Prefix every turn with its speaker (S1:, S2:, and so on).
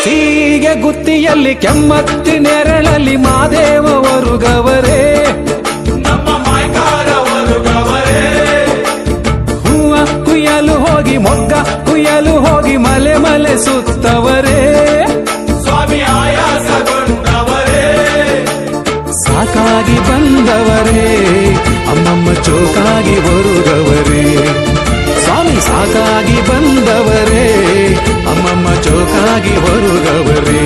S1: ಸೀಗೆ ಗುತ್ತಿಯಲ್ಲಿ ಕೆಮ್ಮತ್ತಿ ನೆರಳಲ್ಲಿ ಮಾದೇವ ವರುಗವರೇ
S2: ನಮ್ಮ ಮಾಯ್ಕಾರವರು ಗವರೇ
S1: ಹೂವ ಕುಯ್ಯಲು ಹೋಗಿ ಮೊಗ್ಗ ಕುಯ್ಯಲು ಹೋಗಿ ಮಲೆ ಮಲೆ ಸುತ್ತವರೇ
S2: ಸ್ವಾಮಿ ಆಯಾಸಗೊಂಡವರೇ
S1: ಸಾಕಾಗಿ ಬಂದವರೇ ಅಮ್ಮಮ್ಮ ಚೋಕಾಗಿ ಬರುಗವರೇ ಸ್ವಾಮಿ ಸಾಕಾಗಿ ಬಂದವರೇ ಅಮ್ಮಮ್ಮ ಚೋಕಾಗಿ ಬರುಗವರೇ